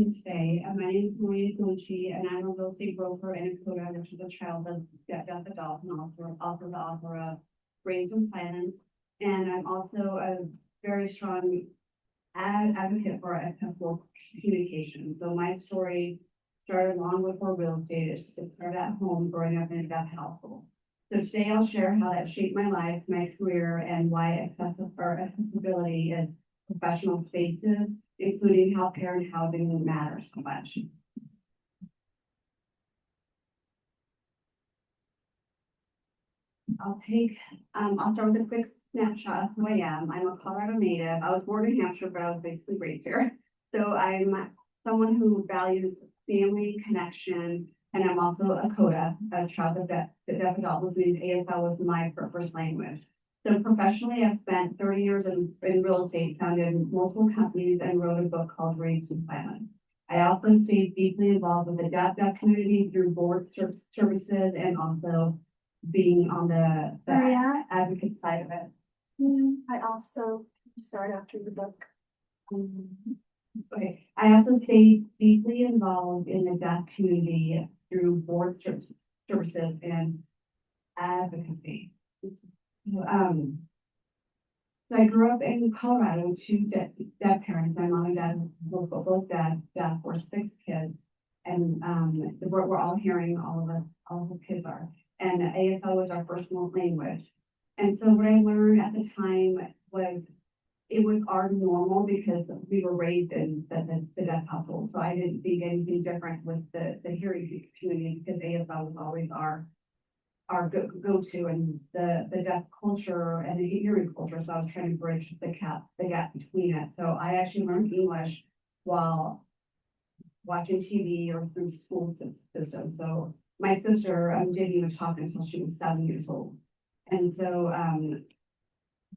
Today. My name is Gallucci, and I'm a real estate broker and a CODA, which is a child of deaf adult, and also the author of Brains and Silence. And I'm also a very strong advocate for accessible communication. So my story started long before real estate. It started at home, growing up in a deaf household. So today I'll share how that shaped my life, my career, and why accessibility is professional spaces, including healthcare and housing, matters so much. I'll start with a quick snapshot of who I am. I'm a Colorado native. I was born in Hampshire, but I was basically raised here. So I'm someone who values family connection, and I'm also a CODA, a child of deaf adult, which means ASL was my first language. So professionally, I've spent 30 years in real estate, founded multiple companies, and wrote a book called Raised in Silence. I also stayed deeply involved with the deaf community through board services and also being on the advocate side of it. I also start after the book. Okay. I also stayed deeply involved in the deaf community through board services and advocacy. So I grew up in Colorado with two deaf parents. My mom and dad were both deaf for 6 kids, and we're all hearing. All of his kids are, and ASL was our first language. And so what I learned at the time was it was our normal because we were raised in the deaf household. So I didn't think anything different with the hearing community because ASL was always our go-to and the deaf culture and the hearing culture. So I was trying to bridge the gap between it. So I actually learned English while watching TV or through school system. So my sister didn't even talk until she was 7 years old. And so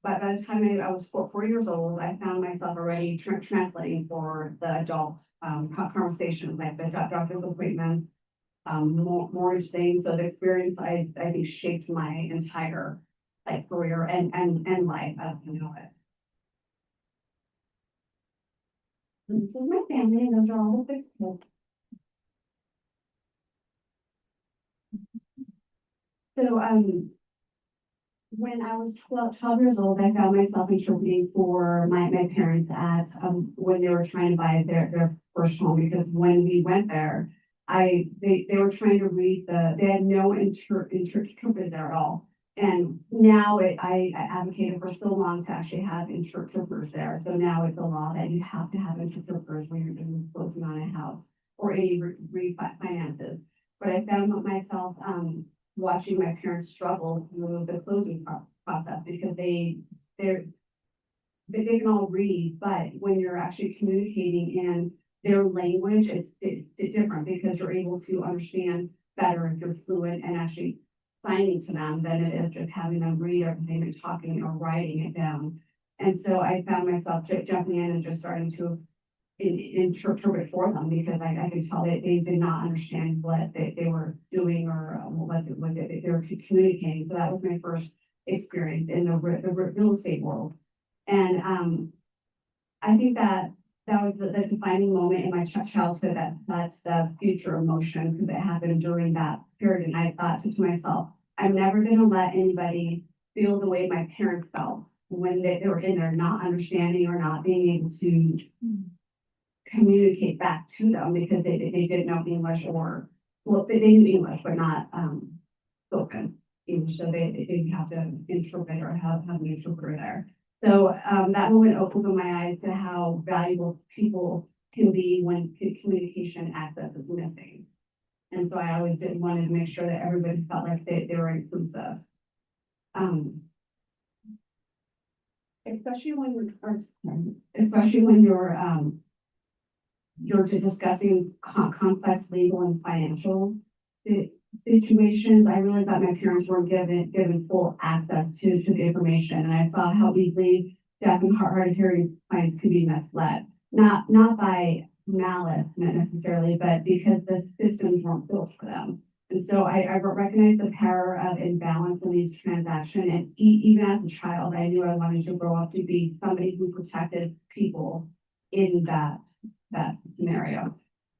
but by the time I was 4 years old, I found myself already translating for the adult conversations, like the doctor's appointments, more things. So the experience I think shaped my entire career and life as I know it. And this is my family, and those are all the 6 kids. So when I was 12 years old, I found myself interpreting for my parents at when they were trying to buy their first home, because when we went there, they were trying to read they had no interpreter there at all. And now I advocated for so long to actually have interpreters there. So now it's a law that you have to have interpreters when you're doing closing on a house or any refinances. But I found myself watching my parents struggle through the closing process because they can all read, but when you're actually communicating in their language, it's different because you're able to understand better if you're fluent and actually signing to them than it is just having them read everything and talking or writing it down. And so I found myself jumping in and just starting to interpret for them because I could tell that they did not understand what they were doing or what they were communicating. So that was my first experience in the real estate world. And I think that was the defining moment in my childhood that's the future emotion because it happened during that period. And I thought to myself, I'm never going to let anybody feel the way my parents felt when they were in there not understanding or not being able to communicate back to them because they didn't know English they knew English but not spoken English, so they have to interpret or have an interpreter there. So that moment opened my eyes to how valuable people can be when communication access is missing. And so I always wanted to make sure that everybody felt like they were inclusive. Especially when you're discussing complex legal and financial situations. I realized that my parents weren't given full access to the information, and I saw how easily deaf and hard of hearing clients could be misled. Not by malice necessarily, but because the systems weren't built for them. And so I recognized the power of imbalance in these transactions. And even as a child, I knew I wanted to grow up to be somebody who protected people in that that scenario.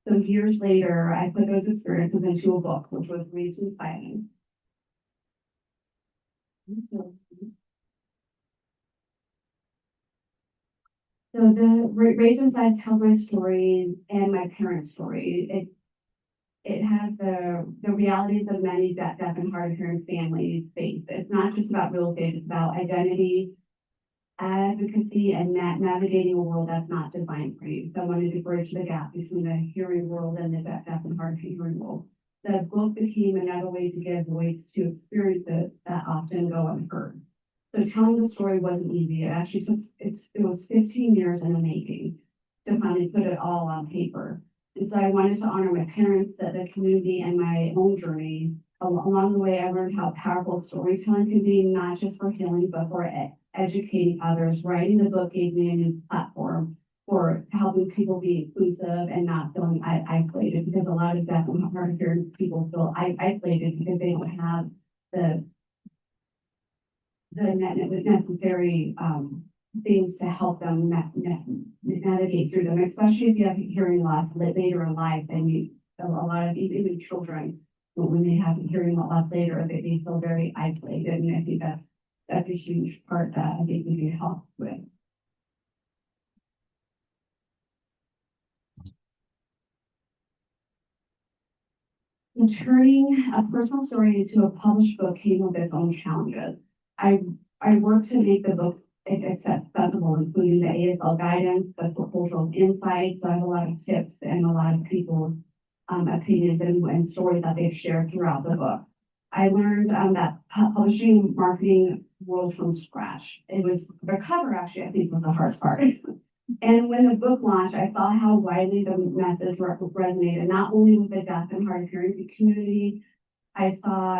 So years later, I put those experiences into a book, which was Raised in Silence. So the Raised in Silence tells my story and my parents' story. It has the realities of many deaf and hard of hearing families face. It's not just about real estate, it's about identity, advocacy, and navigating a world that's not designed for you. So I wanted to bridge the gap between the hearing world and the deaf and hard of hearing world. The book became another way to give voice to experiences that often go unheard. So telling the story wasn't easy. It actually took, it was 15 years in the making to finally put it all on paper. And so I wanted to honor my parents, the community, and my own journey. Along the way, I learned how powerful storytelling can be, not just for healing, but for educating others. Writing the book gave me a new platform for helping people be inclusive and not feeling isolated, because a lot of deaf and hard of hearing people feel isolated because they don't have the necessary things to help them navigate through them, especially if you have hearing loss later in life. And a lot of even children, when they have hearing loss later, they feel very isolated. And I think that's a huge part that I think we can help with. And turning a personal story into a published book came with its own challenges. I worked to make the book accessible, including the ASL guidance, the cultural insights. So I have a lot of tips and a lot of people's opinions and stories that they've shared throughout the book. I learned that publishing marketing world from scratch. It was the cover, actually, I think, was the hardest part. And when the book launched, I saw how widely the message resonated, not only with the deaf and hard of hearing community. I saw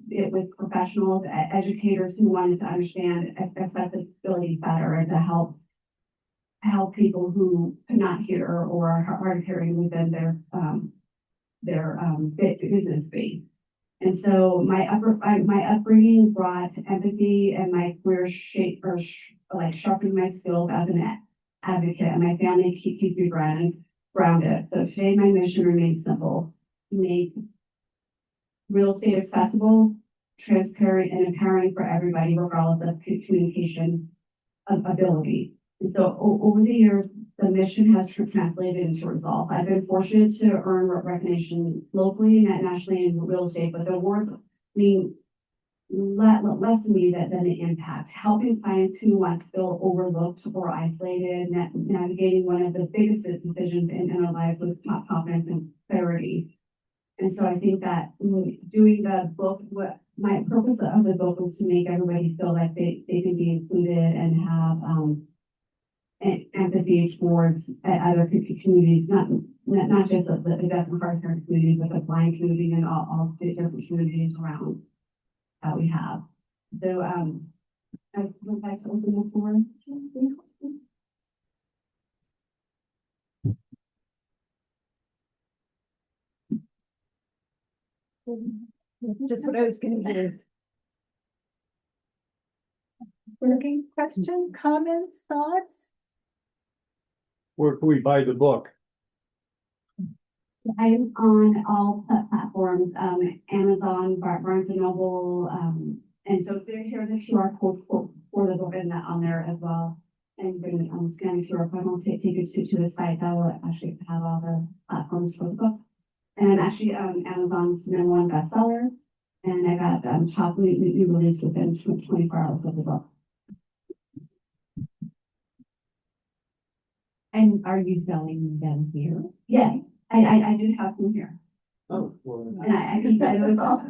it with professionals, educators who wanted to understand accessibility better and to help people who could not hear or are hard of hearing within their business space. And so my upbringing brought empathy, and my career sharpened my skills as an advocate, and my family keeps me grounded. So today my mission remains simple: make real estate accessible, transparent, and empowering for everybody, regardless of communication ability. And so over the years, the mission has translated into results. I've been fortunate to earn recognition locally and nationally in real estate, but the awards mean less to me than the impact. Helping clients who once feel overlooked or isolated, navigating one of the biggest decisions in our lives with confidence and clarity. And so I think that doing the book, what my purpose of the book was to make everybody feel like they can be included and have empathy towards other communities, not just the deaf and hard of hearing community, but the blind community and all the different communities around that we have. So I would like to open the floor. Just what I was going to do. Working question, comments, thoughts? Where can we buy the book? I'm on all platforms, Amazon, Barnes and Noble, and so here's a QR code for the book and that on there as well. And then scan the QR code, I'll take it to the site that will actually have all the platforms for the book. And I'm actually Amazon's #1 bestseller, and I got chocolate new released within 24 hours of the book. And are you selling them here? Yeah, I do have them here, Oh, well, and I can tell you all.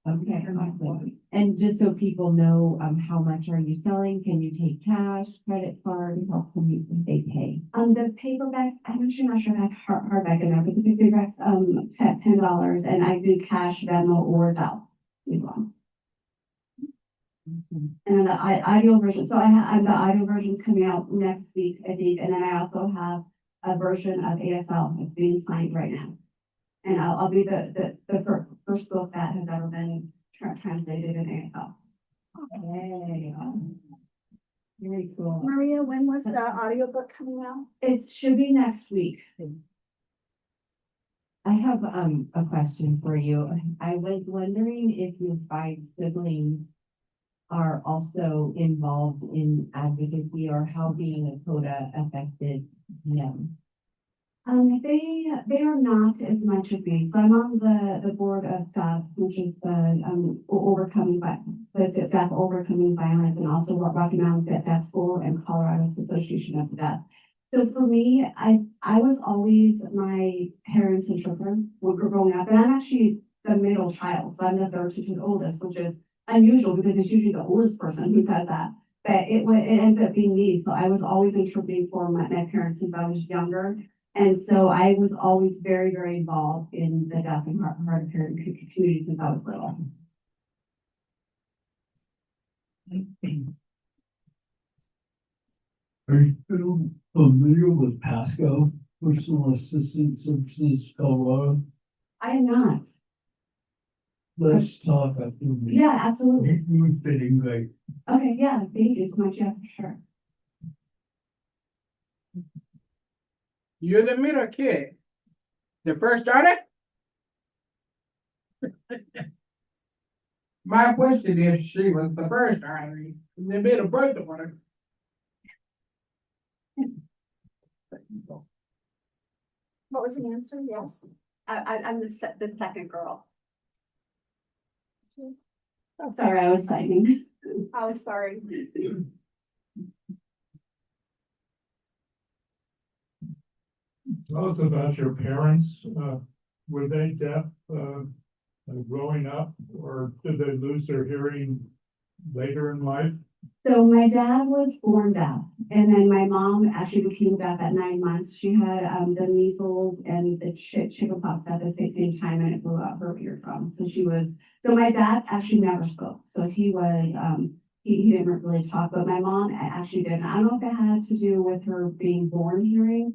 Okay, and just so people know, how much are you selling? Can you take cash, credit card, how can they pay? The paperback, I'm actually not sure if I have hardback in there, but the paperback's $10, and I do cash, Venmo, or Zelle. And then the audio version. So the audio version's coming out next week, I think, and then I also have a version of ASL that's being signed right now. And I'll be the first book that has ever been translated in ASL. Okay. Very cool. Maria, when was the audiobook coming out? It should be next week. I have a question for you. I was wondering if your five siblings are also involved in advocacy or how being a CODA affected them. They are not as much as me. So I'm on the board of DEAF, which is the Deaf Overcoming Violence, and also Rocky Mountain Deaf School and Colorado's Association of the Deaf. So for me, I was always my parents' interpreter when we were growing up, and I'm actually the middle child, so I'm the third to the oldest, which is unusual because it's usually the oldest person who does that. But it ended up being me, so I was always interpreting for my parents since I was younger. And so I was always very, very involved in the deaf and hard of hearing community since I was little. Are you still familiar with Pasco, Personal Assistance Services, Colorado? I am not. Let's talk after me. Yeah, absolutely. You're fitting great. Okay, yeah, thank you so much. Yeah, for sure. You're the middle kid. The first daughter? My question is, she was the first daughter, the middle birth order. What was the answer? Yes. I'm the second girl. Oh, sorry, I was signing. Oh, sorry. Tell us about your parents. Were they deaf growing up, or did they lose their hearing later in life? So my dad was born deaf, and then my mom actually became deaf at 9 months. She had the measles and the chickenpox at the same time, and it blew out her eardrum. So my dad actually never spoke. So he didn't really talk, but my mom actually did. I don't know if it had to do with her being born hearing,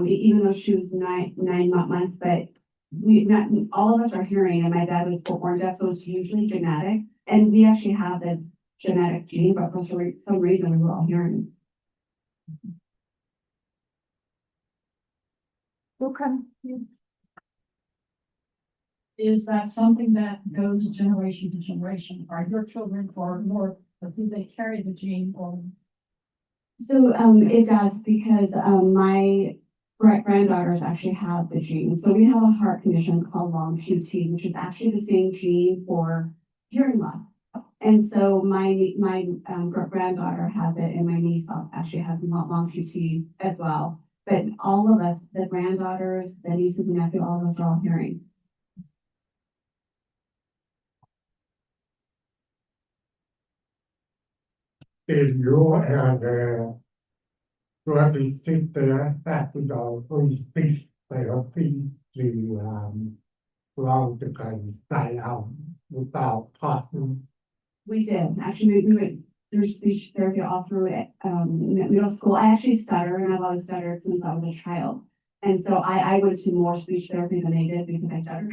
even though she was nine months, but all of us are hearing, and my dad was born deaf, so it's usually genetic, and we actually have the genetic gene, but for some reason we were all hearing. Okay. Is that something that goes generation to generation? Are your children or more, or do they carry the gene or? So it does, because my granddaughters actually have the gene. So we have a heart condition called long QT, which is actually the same gene for hearing loss. And so my granddaughter has it, and my niece actually has long QT as well. But all of us, the granddaughters, the nieces and nephews, all of us are all hearing. If you have brother, sister, or who speaks therapy to allow the kind of stay out without talking. We did. Actually, we went through speech therapy all through it, middle school. I actually stutter, and I've always stuttered since I was a child. And so I went to more speech therapy than they did because I stuttered.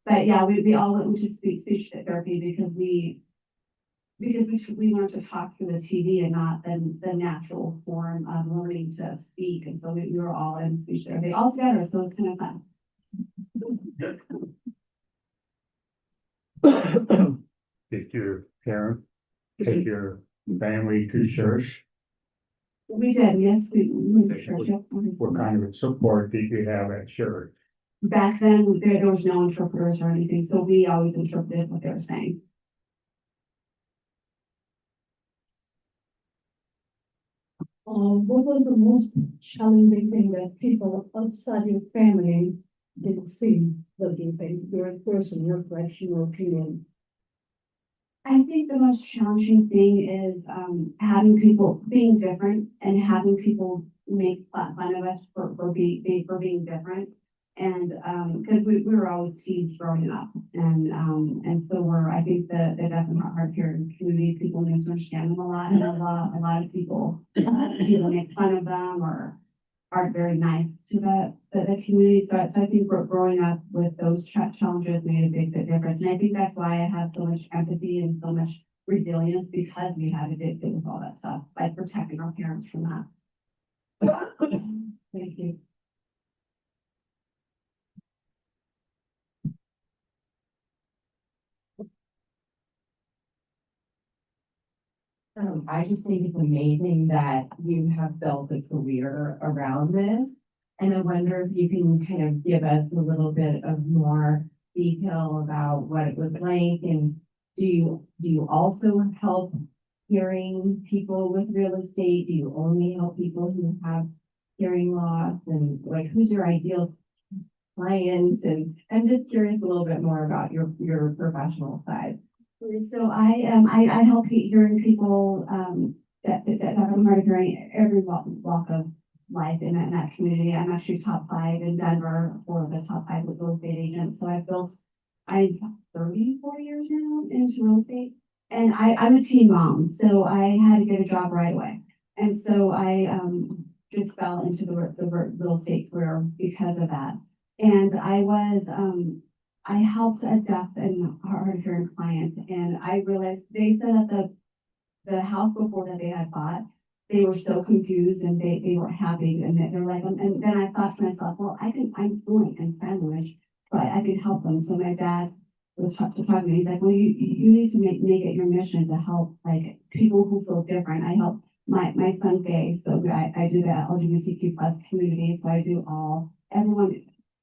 But yeah, we all went to speech therapy because we learned to talk through the TV and not the natural form of learning to speak. And so we were all in speech therapy all together. So it's kind of fun. Did your parents take your family to church? We did, yes, we went to church. Yep. What kind of support did you have at church? Back then, there was no interpreters or anything, so we always interpreted what they were saying. What was the most challenging thing that people outside your family didn't see? What do you think? Your personal reflection or opinion? I think the most challenging thing is having people being different and having people make fun of us for being different. And because we were always teased growing up, and so I think the deaf and hard of hearing community, people misunderstand them a lot, and a lot of people make fun of them or aren't very nice to the community. So I think growing up with those challenges made a big difference, and I think that's why I have so much empathy and so much resilience because we had addicted with all that stuff, by protecting our parents from that. Thank you. I just think it's amazing that you have built a career around this. And I wonder if you can kind of give us a little bit of more detail about what it was like, and do you also help hearing people with real estate? Do you only help people who have hearing loss, and like, who's your ideal client? And I'm just curious a little bit more about your professional side. So I help hearing people, that have a hard of hearing, every walk of life in that community. I'm actually top 5 in Denver for the top 5 with real estate agents. So I've 34 years now into real estate, and I'm a teen mom, so I had to get a job right away. And so I, just fell into the real estate career because of that. And I helped a deaf and hard of hearing client, and I realized they said that the house before that they had bought, they were so confused and they weren't happy, and they're like, and then I thought to myself, well, I'm fluent in sign language, but I could help them. So my dad was talking to me. He's like, well, you need to make it your mission to help like people who feel different. I help my son's gay, so I do the LGBTQ plus community. So I do everyone,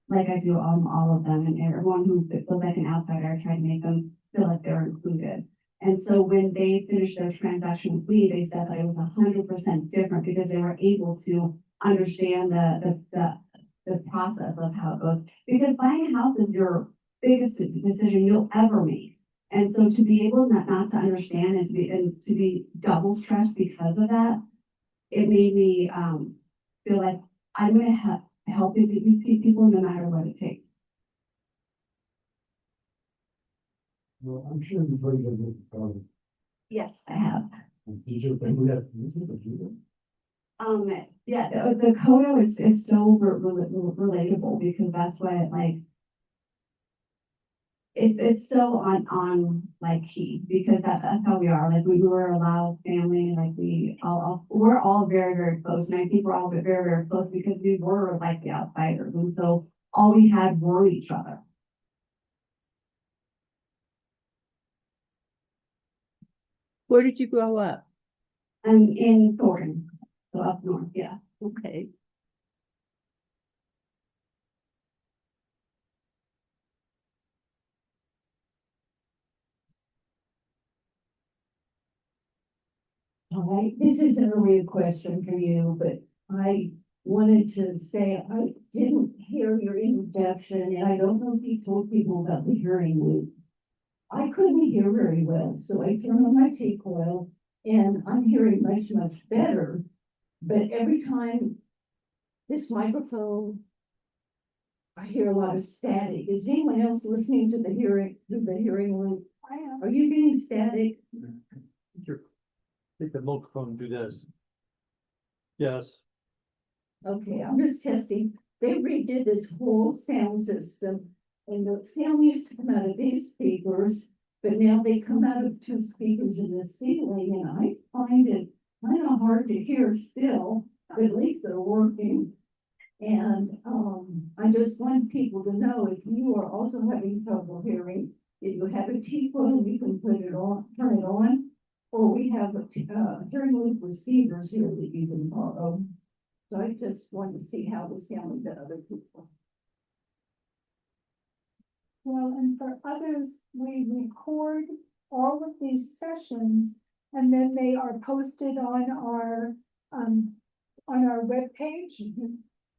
like I do all of them, and everyone who feels like an outsider, I try to make them feel like they're included. And so when they finished their transaction with me, they said that it was 100% different because they were able to understand the process of how it goes. Because buying a house is your biggest decision you'll ever make. And so to be able not to understand and to be double stressed because of that, it made me feel like I'm going to help these people no matter what it takes. Well, I'm sure you've heard of this, Yes, I have. did you think we have to use it or do Yeah, the CODA is so relatable because that's what like it's so on like key because that's how we are. Like we were a loud family, like we're all very, very close. And I think we're all very, very close because we were like the outsiders. And so all we had were each other. Where did you grow up? And in Thornton, so up north, yeah. Okay. Hi, this isn't really a question for you, but I wanted to say I didn't hear your introduction, and I don't know if you told people about the hearing loop. I couldn't hear very well, so I turned on my tape coil, and I'm hearing much, much better. But every time this microphone, I hear a lot of static. Is anyone else listening to the hearing loop? I am. Are you getting static? Take the microphone and do this. Yes. Okay, I'm just testing. They redid this whole sound system, and the sound used to come out of these speakers, but now they come out of 2 speakers in the ceiling, and I find it kind of hard to hear still, but at least they're working. And I just want people to know if you are also having trouble hearing, if you have a T-phone, you can put it on, turn it on, or we have hearing loop receivers here that you can borrow. So I just wanted to see how we sounded to other people. Well, and for others, we record all of these sessions and then they are posted on our webpage.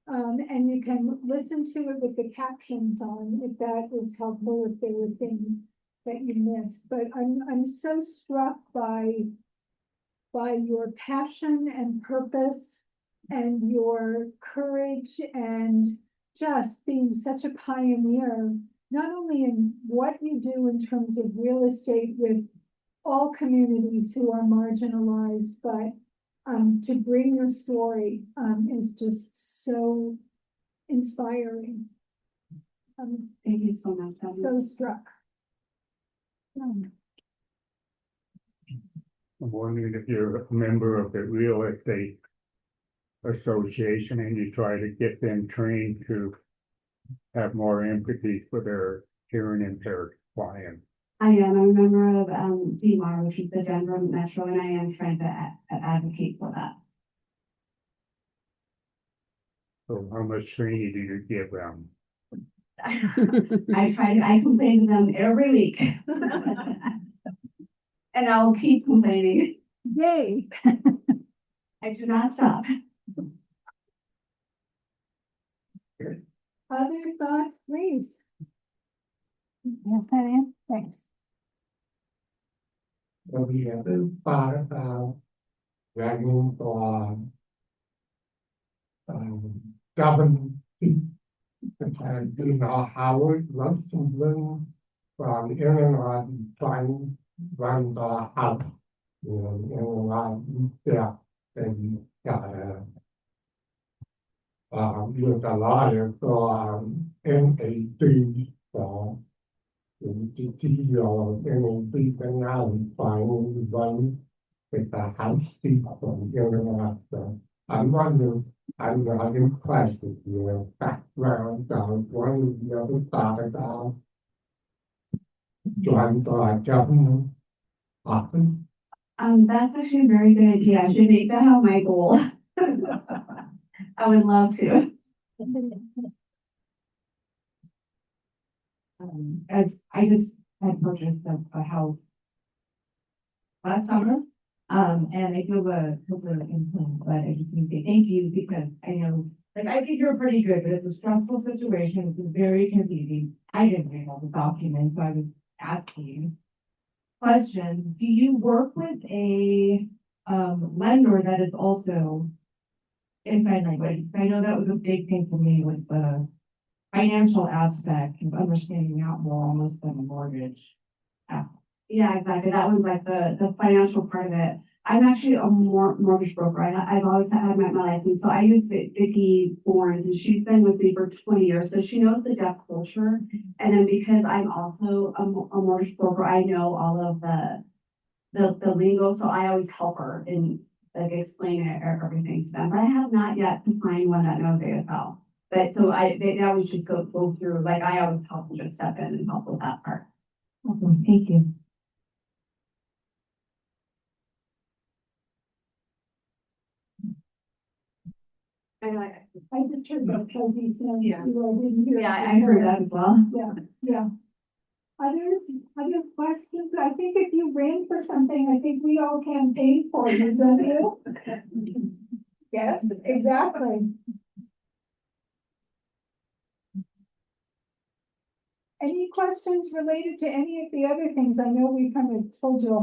And you can listen to it with the captions on if that is helpful, if there were things that you missed. But I'm so struck by your passion and purpose and your courage and just being such a pioneer, not only in what you do in terms of real estate with all communities who are marginalized, but to bring your story is just so inspiring. Thank you so much. So struck. I'm wondering if you're a member of the real estate association and you try to get them trained to have more empathy for their hearing impaired clients. I am a member of, DMAR, which is the Denver Metro, and I am trying to advocate for that. So how much training do you give them? I complain to them every week. And I'll keep complaining. Yay. I do not stop. Other thoughts, please? Yes, Diane, thanks. Have you ever thought about running for government seat? Because you know Howard Rosenblum from Illinois trying to run the House. You know, Illinois, yeah, and got he was a lawyer for MAC, so the CEO of MAC, and now he's trying to run with the House seat from Illinois. So I'm wondering, I'm not impressed with your background, one of the other thought about joining the government office. That's actually a very good idea. I should make that my goal. I would love to. As I just had purchased a house last summer, and I do have a implant, but I just need to say thank you because I know, like, I think you're pretty good, but it's a stressful situation. It's very confusing. I didn't read all the documents, so I was asking questions. Do you work with a lender that is also in sign language? I know that was a big thing for me, was the financial aspect of understanding that more almost than a mortgage. Yeah, exactly. That was like the financial part of it. I'm actually a mortgage broker. I've always had my license. So I use Vicki Forns, and she's been with me for 20 years. So she knows the deaf culture. And then because I'm also a mortgage broker, I know all of the lingo. So I always help her and like explain it or everything to them. But I have not yet to find one that knows ASL. But so they always just go through, like I always help them just step in and help with that part. Awesome. Thank you. I just heard about Kelsey, so Yeah. I didn't hear. Yeah, I heard that as well. Yeah. Other questions? I think if you ran for something, I think we all campaign for you, don't you? Yes, exactly. Any questions related to any of the other things? I know we kind of told you a